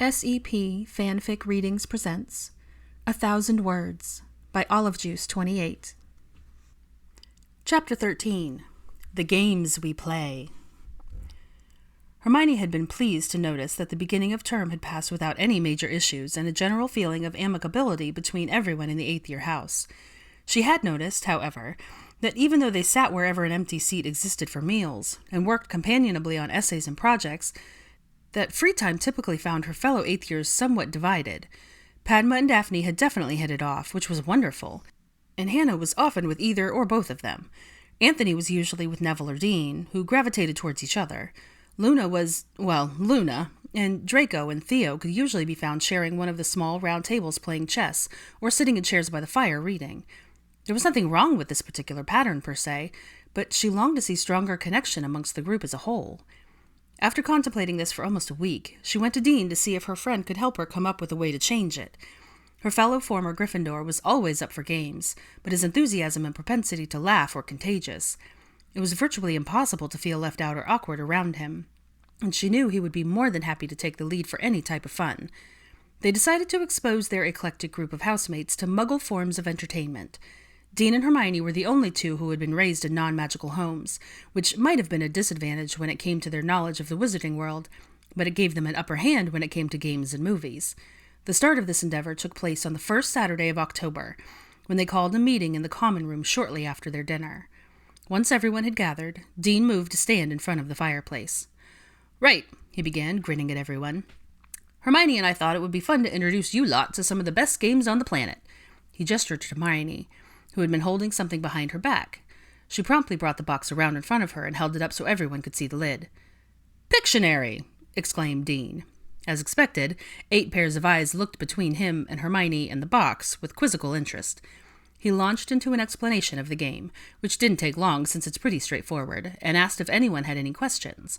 SEP Fanfic Readings presents 1,000 Words by Olive Juice 28. Chapter 13. The Games We Play. Hermione had been pleased to notice that the beginning of term had passed without any major issues and a general feeling of amicability between everyone in the eighth-year house. She had noticed, however, that even though they sat wherever an empty seat existed for meals and worked companionably on essays and projects, that free time typically found her fellow eighth-years somewhat divided. Padma and Daphne had definitely hit it off, which was wonderful, and Hannah was often with either or both of them. Anthony was usually with Neville or Dean, who gravitated towards each other. Luna, and Draco and Theo could usually be found sharing one of the small round tables playing chess, or sitting in chairs by the fire reading. There was nothing wrong with this particular pattern per se, but she longed to see stronger connection amongst the group as a whole. After contemplating this for almost a week, she went to Dean to see if her friend could help her come up with a way to change it. Her fellow former Gryffindor was always up for games, but his enthusiasm and propensity to laugh were contagious. It was virtually impossible to feel left out or awkward around him, and she knew he would be more than happy to take the lead for any type of fun. They decided to expose their eclectic group of housemates to muggle forms of entertainment. Dean and Hermione were the only two who had been raised in non-magical homes, which might have been a disadvantage when it came to their knowledge of the wizarding world, but it gave them an upper hand when it came to games and movies. The start of this endeavor took place on the first Saturday of October, when they called a meeting in the common room shortly after their dinner. Once everyone had gathered, Dean moved to stand in front of the fireplace. "Right," he began, grinning at everyone. "Hermione and I thought it would be fun to introduce you lot to some of the best games on the planet." He gestured to Hermione, who had been holding something behind her back. She promptly brought the box around in front of her and held it up so everyone could see the lid. "Pictionary!" exclaimed Dean. As expected, 8 pairs of eyes looked between him and Hermione and the box with quizzical interest. He launched into an explanation of the game, which didn't take long since it's pretty straightforward, and asked if anyone had any questions.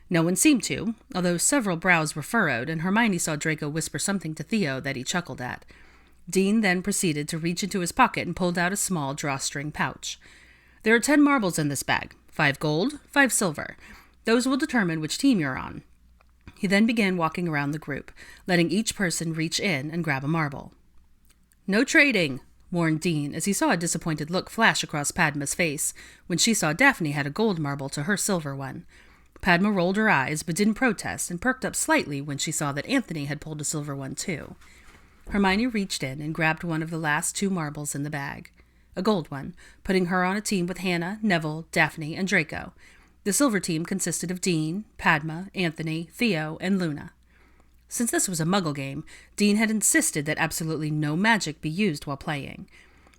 No one seemed to, although several brows were furrowed, and Hermione saw Draco whisper something to Theo that he chuckled at. Dean then proceeded to reach into his pocket and pulled out a small drawstring pouch. "There are 10 marbles in this bag, 5 gold, 5 silver. Those will determine which team you're on." He then began walking around the group, letting each person reach in and grab a marble. "No trading," warned Dean as he saw a disappointed look flash across Padma's face when she saw Daphne had a gold marble to her silver one. Padma rolled her eyes but didn't protest and perked up slightly when she saw that Anthony had pulled a silver one too. Hermione reached in and grabbed one of the last 2 marbles in the bag, a gold one, putting her on a team with Hannah, Neville, Daphne, and Draco. The silver team consisted of Dean, Padma, Anthony, Theo, and Luna. Since this was a muggle game, Dean had insisted that absolutely no magic be used while playing.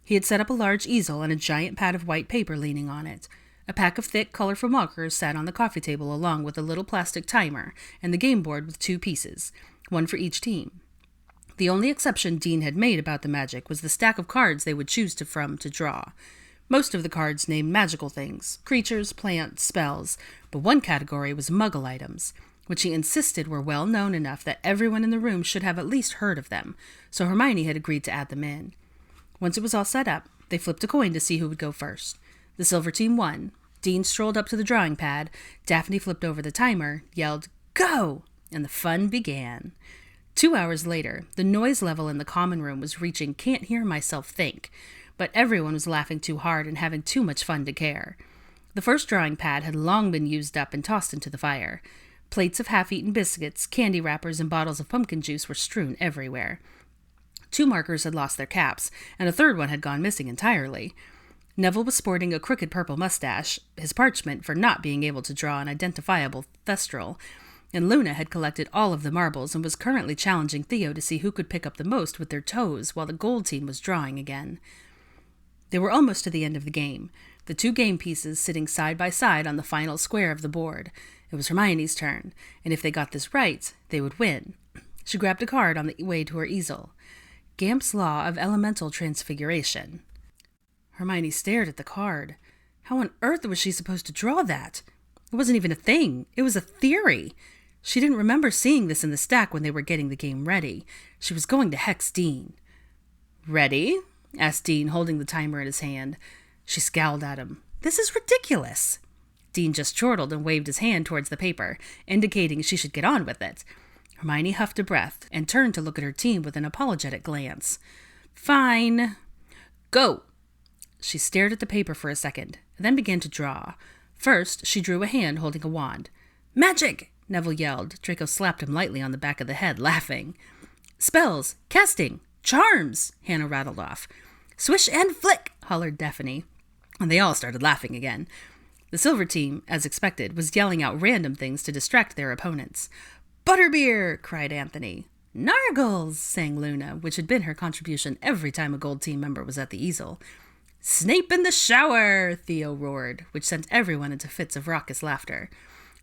He had set up a large easel and a giant pad of white paper leaning on it. A pack of thick, colorful markers sat on the coffee table along with a little plastic timer and the game board with 2 pieces, one for each team. The only exception Dean had made about the magic was the stack of cards they would choose from to draw. Most of the cards named magical things, creatures, plants, spells, but one category was muggle items, which he insisted were well known enough that everyone in the room should have at least heard of them, so Hermione had agreed to add them in. Once it was all set up, they flipped a coin to see who would go first. The silver team won. Dean strolled up to the drawing pad, Daphne flipped over the timer, yelled, "Go!" and the fun began. 2 hours later, the noise level in the common room was reaching can't hear myself think, but everyone was laughing too hard and having too much fun to care. The first drawing pad had long been used up and tossed into the fire. Plates of half-eaten biscuits, candy wrappers, and bottles of pumpkin juice were strewn everywhere. 2 markers had lost their caps, and a third one had gone missing entirely. Neville was sporting a crooked purple mustache, his parchment for not being able to draw an identifiable thestral, and Luna had collected all of the marbles and was currently challenging Theo to see who could pick up the most with their toes while the gold team was drawing again. They were almost to the end of the game, the 2 game pieces sitting side by side on the final square of the board. It was Hermione's turn, and if they got this right, they would win. She grabbed a card on the way to her easel. Gamp's Law of Elemental Transfiguration. Hermione stared at the card. How on earth was she supposed to draw that? It wasn't even a thing. It was a theory. She didn't remember seeing this in the stack when they were getting the game ready. She was going to hex Dean. "Ready?" asked Dean, holding the timer in his hand. She scowled at him. "This is ridiculous." Dean just chortled and waved his hand towards the paper, indicating she should get on with it. Hermione huffed a breath and turned to look at her team with an apologetic glance. Fine. Go. She stared at the paper for a second, and then began to draw. First, she drew a hand holding a wand. Magic! Neville yelled. Draco slapped him lightly on the back of the head, laughing. Spells! Casting! Charms! Hannah rattled off. Swish and flick! Hollered Daphne. And they all started laughing again. The Silver Team, as expected, was yelling out random things to distract their opponents. Butterbeer! Cried Anthony. Nargles! Sang Luna, which had been her contribution every time a Gold Team member was at the easel. Snape in the shower! Theo roared, which sent everyone into fits of raucous laughter.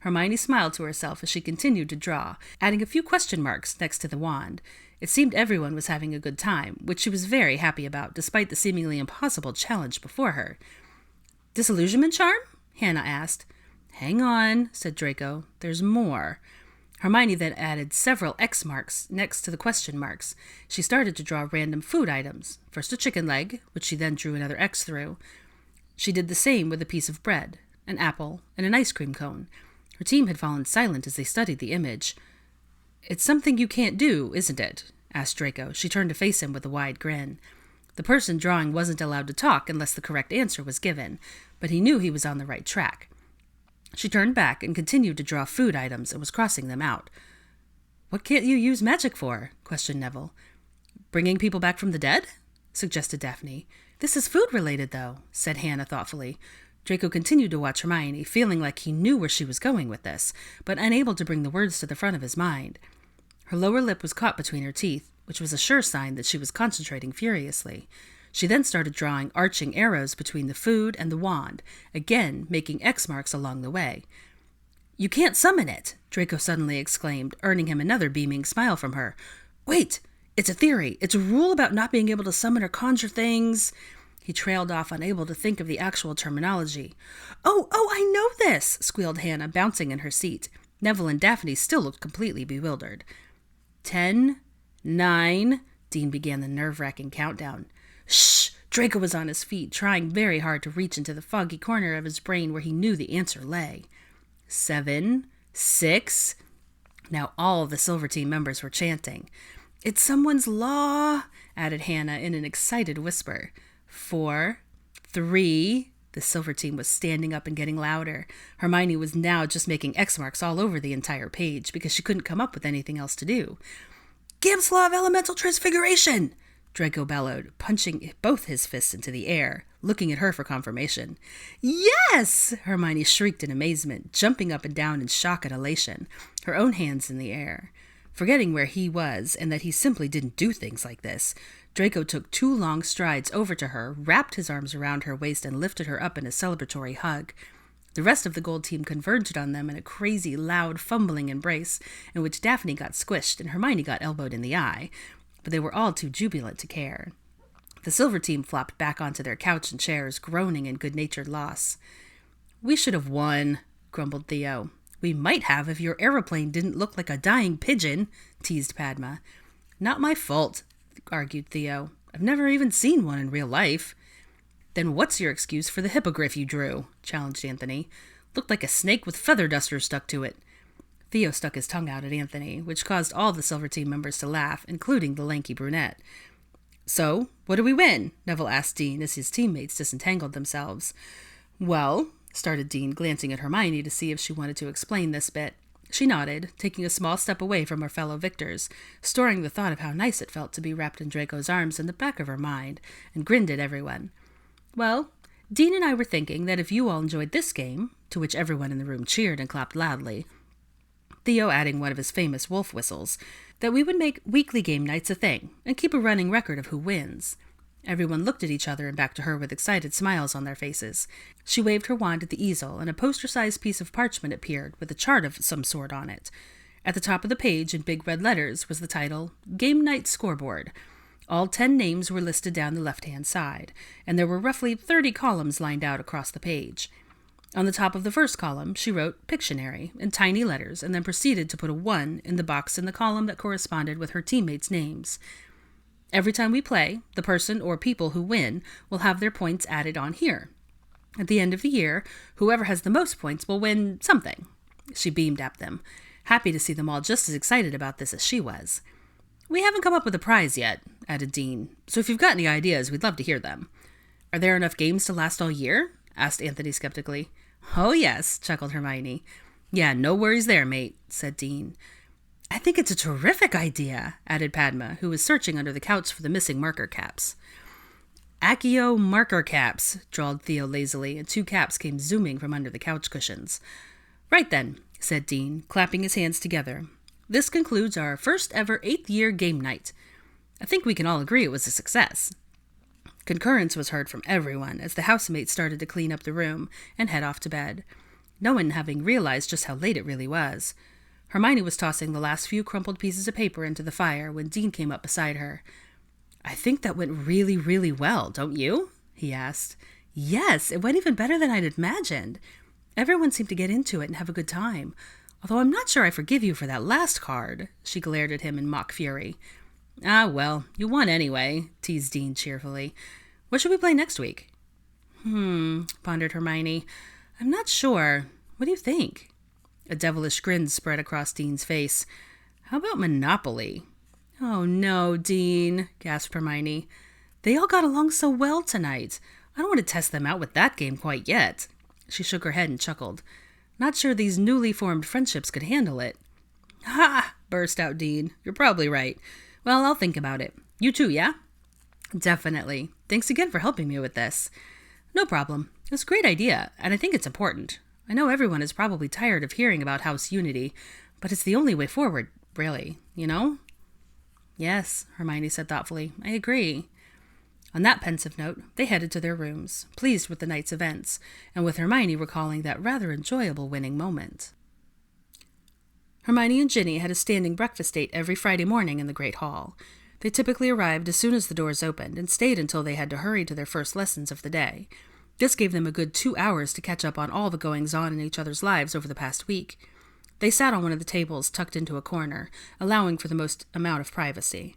Hermione smiled to herself as she continued to draw, adding a few question marks next to the wand. It seemed everyone was having a good time, which she was very happy about, despite the seemingly impossible challenge before her. Disillusionment charm? Hannah asked. Hang on, said Draco. There's more. Hermione then added several X marks next to the question marks. She started to draw random food items. First a chicken leg, which she then drew another X through. She did the same with a piece of bread, an apple, and an ice cream cone. Her team had fallen silent as they studied the image. It's something you can't do, isn't it? Asked Draco. She turned to face him with a wide grin. The person drawing wasn't allowed to talk unless the correct answer was given, but he knew he was on the right track. She turned back and continued to draw food items and was crossing them out. What can't you use magic for? Questioned Neville. Bringing people back from the dead? Suggested Daphne. This is food-related, though, said Hannah thoughtfully. Draco continued to watch Hermione, feeling like he knew where she was going with this, but unable to bring the words to the front of his mind. Her lower lip was caught between her teeth, which was a sure sign that she was concentrating furiously. She then started drawing arching arrows between the food and the wand, again making X marks along the way. You can't summon it, Draco suddenly exclaimed, earning him another beaming smile from her. Wait, it's a theory. It's a rule about not being able to summon or conjure things. He trailed off, unable to think of the actual terminology. Oh, I know this, squealed Hannah, bouncing in her seat. Neville and Daphne still looked completely bewildered. 10, 9, Dean began the nerve-wracking countdown. Shh! Draco was on his feet, trying very hard to reach into the foggy corner of his brain where he knew the answer lay. 7, 6... Now all the Silver Team members were chanting. It's someone's law, added Hannah in an excited whisper. 4, 3... The Silver Team was standing up and getting louder. Hermione was now just making X marks all over the entire page because she couldn't come up with anything else to do. Gibbs' Law of Elemental Transfiguration! Draco bellowed, punching both his fists into the air, looking at her for confirmation. Yes! Hermione shrieked in amazement, jumping up and down in shock and elation, her own hands in the air. Forgetting where he was and that he simply didn't do things like this, Draco took 2 long strides over to her, wrapped his arms around her waist, and lifted her up in a celebratory hug. The rest of the Gold Team converged on them in a crazy, loud, fumbling embrace, in which Daphne got squished and Hermione got elbowed in the eye, but they were all too jubilant to care. The Silver Team flopped back onto their couch and chairs, groaning in good-natured loss. We should have won, grumbled Theo. We might have if your aeroplane didn't look like a dying pigeon, teased Padma. Not my fault, argued Theo. I've never even seen one in real life. Then what's your excuse for the hippogriff you drew? Challenged Anthony. Looked like a snake with feather dusters stuck to it. Theo stuck his tongue out at Anthony, which caused all the Silver Team members to laugh, including the lanky brunette. So, what do we win? Neville asked Dean as his teammates disentangled themselves. Well, started Dean, glancing at Hermione to see if she wanted to explain this bit. She nodded, taking a small step away from her fellow victors, storing the thought of how nice it felt to be wrapped in Draco's arms in the back of her mind, and grinned at everyone. Well, Dean and I were thinking that if you all enjoyed this game, to which everyone in the room cheered and clapped loudly, Theo adding one of his famous wolf whistles, that we would make weekly game nights a thing, and keep a running record of who wins. Everyone looked at each other and back to her with excited smiles on their faces. She waved her wand at the easel, and a poster-sized piece of parchment appeared with a chart of some sort on it. At the top of the page, in big red letters, was the title, Game Night Scoreboard. All 10 names were listed down the left-hand side, and there were roughly 30 columns lined out across the page. On the top of the first column, she wrote Pictionary in tiny letters and then proceeded to put a 1 in the box in the column that corresponded with her teammates' names. Every time we play, the person or people who win will have their points added on here. At the end of the year, whoever has the most points will win something. She beamed at them. happy to see them all just as excited about this as she was. "We haven't come up with a prize yet," added Dean, "so if you've got any ideas, we'd love to hear them." "Are there enough games to last all year?" asked Anthony skeptically. "Oh, yes," chuckled Hermione. "Yeah, no worries there, mate," said Dean. "I think it's a terrific idea," added Padma, who was searching under the couch for the missing marker caps. "Accio marker caps," drawled Theo lazily, and 2 caps came zooming from under the couch cushions. "Right then," said Dean, clapping his hands together. "This concludes our first ever 8th year game night. I think we can all agree it was a success." Concurrence was heard from everyone as the housemates started to clean up the room and head off to bed, no one having realized just how late it really was. Hermione was tossing the last few crumpled pieces of paper into the fire when Dean came up beside her. "I think that went really, really well, don't you?" he asked. "Yes, it went even better than I'd imagined. Everyone seemed to get into it and have a good time. Although I'm not sure I forgive you for that last card." She glared at him in mock fury. "Ah, well, you won anyway," teased Dean cheerfully. "What should we play next week?" Pondered Hermione. "I'm not sure. What do you think?" A devilish grin spread across Dean's face. "How about Monopoly?" "Oh, no, Dean," gasped Hermione. "They all got along so well tonight. I don't want to test them out with that game quite yet." She shook her head and chuckled. "Not sure these newly formed friendships could handle it." "Ha!" burst out Dean. "You're probably right. Well, I'll think about it. You too, yeah?" "Definitely. Thanks again for helping me with this." "No problem. It's a great idea, and I think it's important. I know everyone is probably tired of hearing about house unity, but it's the only way forward, really, you know?" "Yes," Hermione said thoughtfully. "I agree." On that pensive note, they headed to their rooms, pleased with the night's events, and with Hermione recalling that rather enjoyable winning moment. Hermione and Ginny had a standing breakfast date every Friday morning in the Great Hall. They typically arrived as soon as the doors opened and stayed until they had to hurry to their first lessons of the day. This gave them a good 2 hours to catch up on all the goings-on in each other's lives over the past week. They sat on one of the tables tucked into a corner, allowing for the most amount of privacy.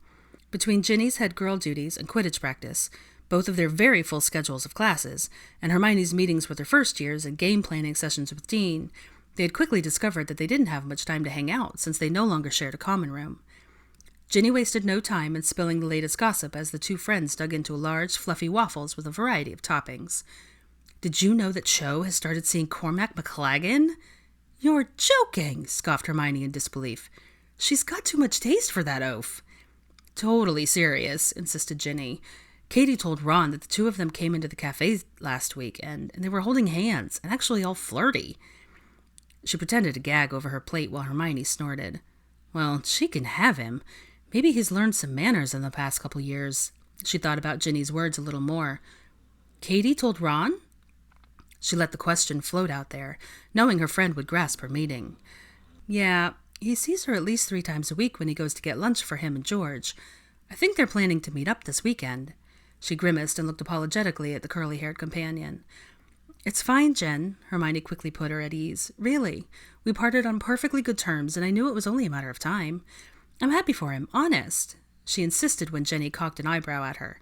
Between Ginny's head girl duties and Quidditch practice, both of their very full schedules of classes, and Hermione's meetings with her first years and game planning sessions with Dean, they had quickly discovered that they didn't have much time to hang out since they no longer shared a common room. Ginny wasted no time in spilling the latest gossip as the 2 friends dug into large, fluffy waffles with a variety of toppings. "Did you know that Cho has started seeing Cormac McLaggen?" "You're joking," scoffed Hermione in disbelief. "She's got too much taste for that oaf." "Totally serious," insisted Ginny. "Katie told Ron that the 2 of them came into the cafe last week, and they were holding hands, and actually all flirty." She pretended to gag over her plate while Hermione snorted. "Well, she can have him. Maybe he's learned some manners in the past couple years." She thought about Ginny's words a little more. "Katie told Ron?" She let the question float out there, knowing her friend would grasp her meaning. "Yeah, he sees her at least 3 times a week when he goes to get lunch for him and George. I think they're planning to meet up this weekend." She grimaced and looked apologetically at the curly-haired companion. "It's fine, Jen," Hermione quickly put her at ease. "Really. We parted on perfectly good terms, and I knew it was only a matter of time. I'm happy for him, honest," she insisted when Jenny cocked an eyebrow at her.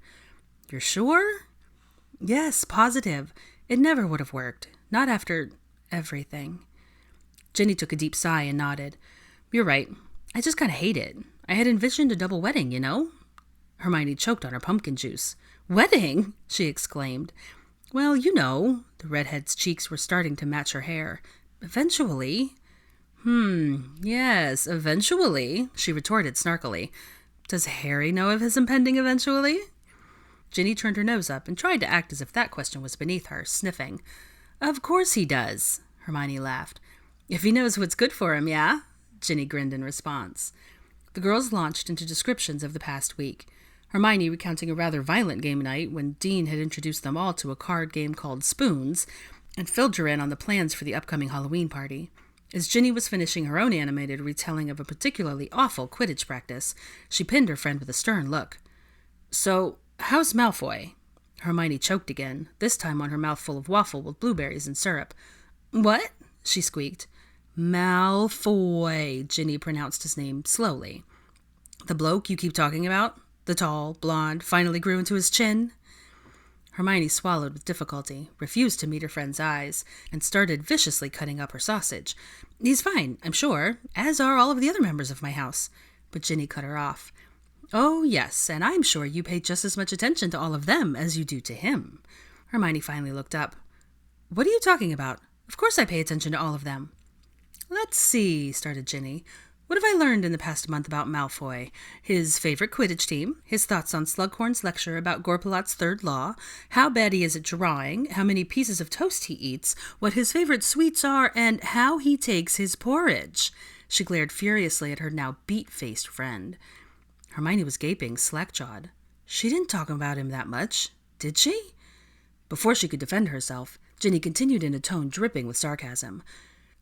"You're sure?" "Yes, positive. It never would have worked. Not after everything." Jenny took a deep sigh and nodded. "You're right. I just kind of hate it. I had envisioned a double wedding, you know?" Hermione choked on her pumpkin juice. "Wedding?" she exclaimed. "Well, you know." The redhead's cheeks were starting to match her hair. "Eventually." Yes, eventually," she retorted snarkily. "Does Harry know of his impending eventually?" Ginny turned her nose up and tried to act as if that question was beneath her, sniffing. "Of course he does," Hermione laughed. "If he knows what's good for him, yeah?" Ginny grinned in response. The girls launched into descriptions of the past week, Hermione recounting a rather violent game night when Dean had introduced them all to a card game called Spoons, and filled her in on the plans for the upcoming Halloween party. As Ginny was finishing her own animated retelling of a particularly awful Quidditch practice, she pinned her friend with a stern look. "So, how's Malfoy?" Hermione choked again, this time on her mouth full of waffle with blueberries and syrup. "What?" she squeaked. "Malfoy," Ginny pronounced his name slowly. "The bloke you keep talking about? The tall, blonde, finally grew into his chin?" Hermione swallowed with difficulty, refused to meet her friend's eyes, and started viciously cutting up her sausage. "He's fine, I'm sure, as are all of the other members of my house." But Ginny cut her off. "Oh, yes, and I'm sure you pay just as much attention to all of them as you do to him." Hermione finally looked up. "What are you talking about? Of course I pay attention to all of them." "Let's see," started Ginny. "What have I learned in the past month about Malfoy? His favorite Quidditch team, his thoughts on Slughorn's lecture about Gorpalot's third law, how bad he is at drawing, how many pieces of toast he eats, what his favorite sweets are, and how he takes his porridge." She glared furiously at her now beet-faced friend. Hermione was gaping, slack-jawed. She didn't talk about him that much, did she? Before she could defend herself, Ginny continued in a tone dripping with sarcasm.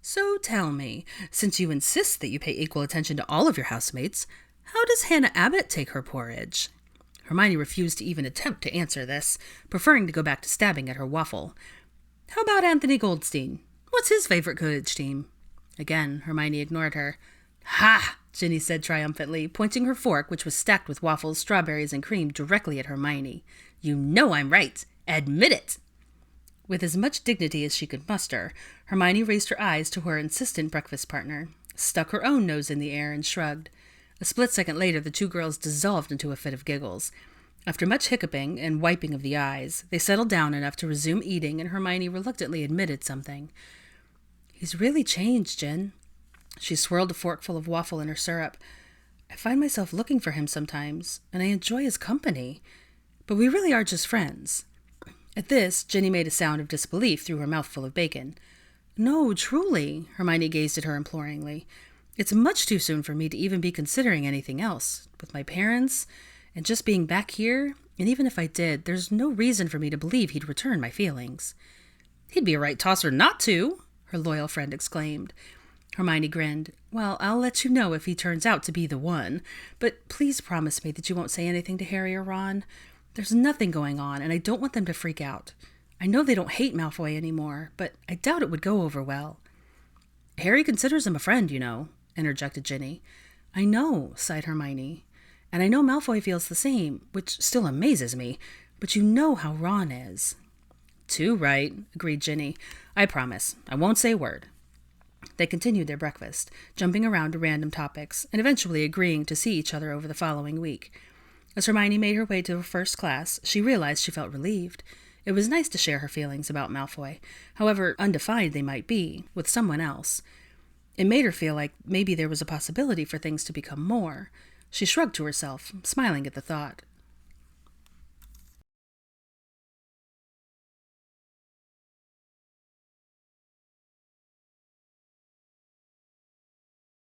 "So tell me, since you insist that you pay equal attention to all of your housemates, how does Hannah Abbott take her porridge?" Hermione refused to even attempt to answer this, preferring to go back to stabbing at her waffle. "How about Anthony Goldstein? What's his favorite Quidditch team?" Again, Hermione ignored her. "Ha!" Ginny said triumphantly, pointing her fork, which was stacked with waffles, strawberries, and cream, directly at Hermione. "You know I'm right. Admit it!" With as much dignity as she could muster, Hermione raised her eyes to her insistent breakfast partner, stuck her own nose in the air, and shrugged. A split second later, the two girls dissolved into a fit of giggles. After much hiccuping and wiping of the eyes, they settled down enough to resume eating, and Hermione reluctantly admitted something. "He's really changed, Gin." She swirled a forkful of waffle in her syrup. "I find myself looking for him sometimes, and I enjoy his company. But we really are just friends." At this, Ginny made a sound of disbelief through her mouthful of bacon. "No, truly," Hermione gazed at her imploringly. "It's much too soon for me to even be considering anything else. With my parents, and just being back here, and even if I did, there's no reason for me to believe he'd return my feelings." "He'd be a right tosser not to," her loyal friend exclaimed. Hermione grinned. "Well, I'll let you know if he turns out to be the one. But please promise me that you won't say anything to Harry or Ron. There's nothing going on, and I don't want them to freak out. I know they don't hate Malfoy anymore, but I doubt it would go over well." "Harry considers him a friend, you know," interjected Ginny. "I know," sighed Hermione. "And I know Malfoy feels the same, which still amazes me, but you know how Ron is." "Too right," agreed Ginny. "I promise. I won't say a word." They continued their breakfast, jumping around to random topics, and eventually agreeing to see each other over the following week. As Hermione made her way to her first class, she realized she felt relieved. It was nice to share her feelings about Malfoy, however undefined they might be, with someone else. It made her feel like maybe there was a possibility for things to become more. She shrugged to herself, smiling at the thought.